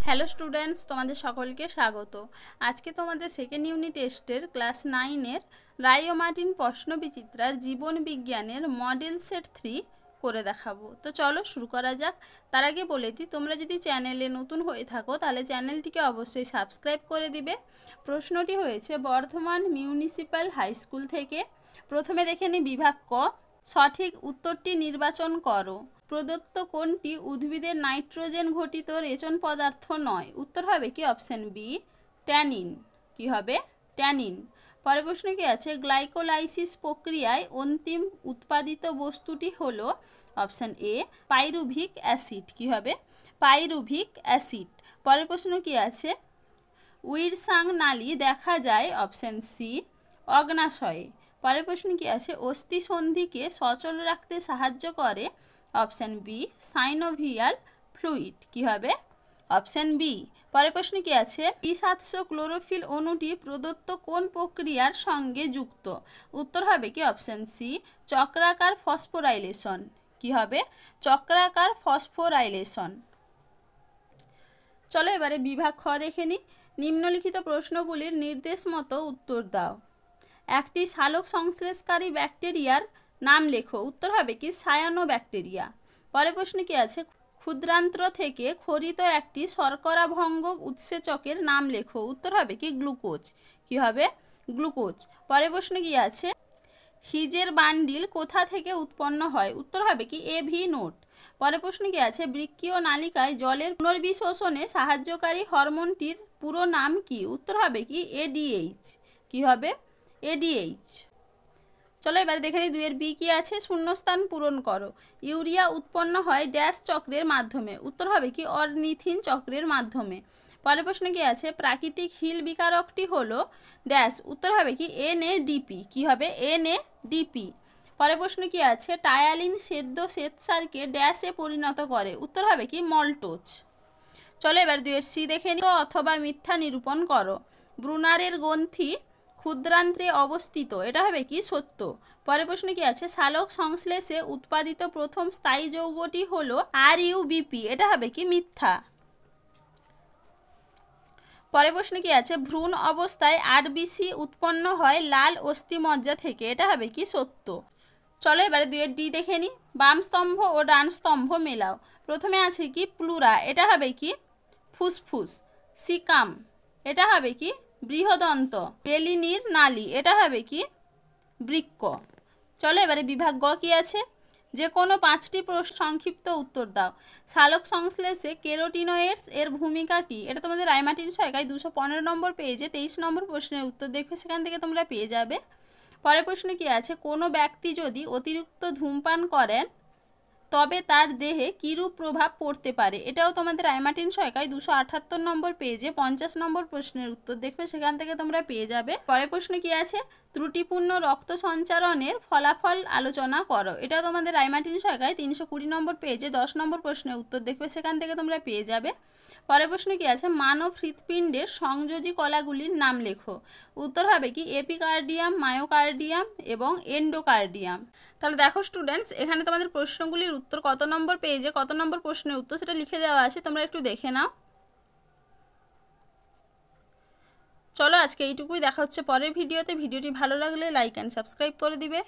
Hello students, তোমাদের সকলকে স্বাগত। আজকে তোমাদের সেকেন্ড ইউনিট টেস্টের ক্লাস 9-এর রায় ও মার্টিন প্রশ্নবিচিত্রার জীবন বিজ্ঞানের মডেল সেট 3 করে দেখাবো। তো চলো শুরু করা যাক। তার আগে বলে দিই, তোমরা যদি চ্যানেলে নতুন হয়ে থাকো তাহলে চ্যানেলটিকে অবশ্যই সাবস্ক্রাইব করে দিবে। প্রশ্নটি হয়েছে বর্ধমান মিউনিসিপ্যাল হাই স্কুল থেকে। প্রথমে দেখে নিই বিভাগ ক। সঠিক উত্তরটি নির্বাচন করো। প্রদত্ত কোনটি উদ্ভিদের নাইট্রোজেন ঘটিত রেচন পদার্থ নয়? উত্তর হবে কি অপশন বি, ট্যানিন। কি হবে? ট্যানিন। পরের প্রশ্ন কি আছে? গ্লাইকোলাইসিস প্রক্রিয়ায় অন্তিম উৎপাদিত বস্তুটি হলো অপশন এ পাইরুভিক অ্যাসিড। কি হবে? Pyruvic acid. পরের প্রশ্ন কি আছে? উইরসাং নালী দেখা যায় অপশন সি অগ্নাশয়ে। পরের প্রশ্ন কি আছে? অস্থি সন্ধিকে সচল রাখতে সাহায্য করে অপশন বি সাইনোভিয়াল ফ্লুইড। কি হবে? Option B. পরের প্রশ্ন কি আছে? টি700 ক্লোরোফিল অণুটি প্রদত্ত কোন প্রক্রিয়ার সঙ্গে যুক্ত? উত্তর হবে কি অপশন সি চক্রাকার ফসফোরাইলেশন। কি হবে? চক্রাকার ফসফোরাইলেশন। চলো এবারে বিভাগ খ দেখে নিই। নিম্নলিখিত প্রশ্নগুলির নির্দেশ মতো উত্তর দাও। একটি সালোক সংশ্লেষকারী ব্যাকটেরিয়ার নাম লেখো। উত্তর হবে কি সায়ানোব্যাকটেরিয়া। পরের প্রশ্ন কি আছে? ক্ষুদ্রান্ত্র থেকে খরিত একটি শর্করা ভঙ্গ উৎসেচকের নাম লেখো। উত্তর হবে কি গ্লুকোজ। কি হবে? গ্লুকোজ। পরের প্রশ্ন কি আছে? হিজের বান্ডিল কোথা থেকে উৎপন্ন হয়? উত্তর হবে কি এভি নোট। পরের প্রশ্ন কি আছে? বৃক্কীয় নালিকায় জলের পুনর্বিশোষণে সাহায্যকারী হরমোনটির পুরো নাম কি? উত্তর হবে কি এডিএইচ। কি হবে? এডিএইচ। চলো এবার দেখে নিই 2-এর বি কি আছে? শূন্যস্থান পূরণ করো। ইউরিয়া উৎপন্ন হয় ড্যাশ চক্রের মাধ্যমে? উত্তর হবে কি অরনিথিন চক্রের মাধ্যমে। পরের প্রশ্ন কি আছে? প্রাকৃতিক হিল বিকারকটি হলো ড্যাশ। উত্তর হবে কি এনএডিপি। কি হবে? এনএডিপি। পরের প্রশ্ন কি আছে? টায়ালিন সেদ্ধ শ্বেতসারকে ড্যাশে পরিণত করে? উত্তর হবে কি মল্টোজ। চলো এবার 2-এর সি দেখে নিই। অথবা মিথ্যা নিরূপণ করো। ব্রুনারের গ্রন্থি ক্ষুদ্রান্ত্রে অবস্থিত। এটা হবে কি সত্য। পরের প্রশ্ন কি আছে? সালোক সংশ্লেষে উৎপাদিত প্রথম স্থায়ী যৌগটি হলো আরইউবিপি। এটা হবে কি মিথ্যা। পরের প্রশ্ন কি আছে? ভ্রূণ অবস্থায় আরবিসি উৎপন্ন হয় লাল অস্থিমজ্জা থেকে। এটা হবে কি সত্য। চলো এবারে 2-এর ডি দেখে নিই। বাম স্তম্ভ ও ডান স্তম্ভ মেলাও। প্রথমে আছে কি প্লুরা। এটা হবে কি ফুসফুস। সিকাম। এটা হবে কি বৃহদন্ত। বেলিনির নালী। এটা হবে কি বৃক্ক। চলো এবারে বিভাগ গ কি আছে? যে কোনো 5টি প্রশ্ন সংক্ষিপ্ত উত্তর দাও। সালোক সংশ্লেষে কেরোটিনয়েডস এর ভূমিকা কি? এটা তোমাদের রায় মার্টিন সহায়িকায় 215 নম্বর পেজে 23 নম্বর প্রশ্নের উত্তর দেখবে, সেখান থেকে তোমরা পেয়ে যাবে। পরের প্রশ্ন কি আছে? কোনো ব্যক্তি যদি অতিরিক্ত ধূমপান করেন তবে তার দেহে কিরূপ প্রভাব পড়তে পারে? এটাও তোমাদের রায় মার্টিন সহায়িকায় 278 নম্বর পেজে 50 নম্বর প্রশ্নের উত্তর দেখবে, সেখান থেকে তোমরা পেয়ে যাবে। পরের প্রশ্ন কি আছে? ত্রুটিপূর্ণ রক্ত সঞ্চারণের ফলাফল আলোচনা করো। এটাও তোমাদের রায় মার্টিন সহায়িকায় 320 নম্বর পেজে 10 নম্বর প্রশ্নের উত্তর দেখবে, সেখান থেকে তোমরা পেয়ে যাবে। পরের প্রশ্ন কি আছে? মানব হৃৎপিণ্ডের সংযোজী কলাগুলির নাম লেখো। উত্তর হবে কি এপিকার্ডিয়াম, মায়োকার্ডিয়াম এবং এন্ডোকার্ডিয়াম। তাহলে দেখো স্টুডেন্টস, এখানে তোমাদের প্রশ্নগুলির উত্তর কত নম্বর পেজে কত নম্বর প্রশ্নের উত্তর সেটা লিখে দেওয়া আছে, তোমরা একটু দেখে নাও। চলো আজকে এইটুকুই। দেখা হচ্ছে পরের ভিডিওতে। ভিডিওটি ভালো লাগলে লাইক অ্যান্ড সাবস্ক্রাইব করে দিবে।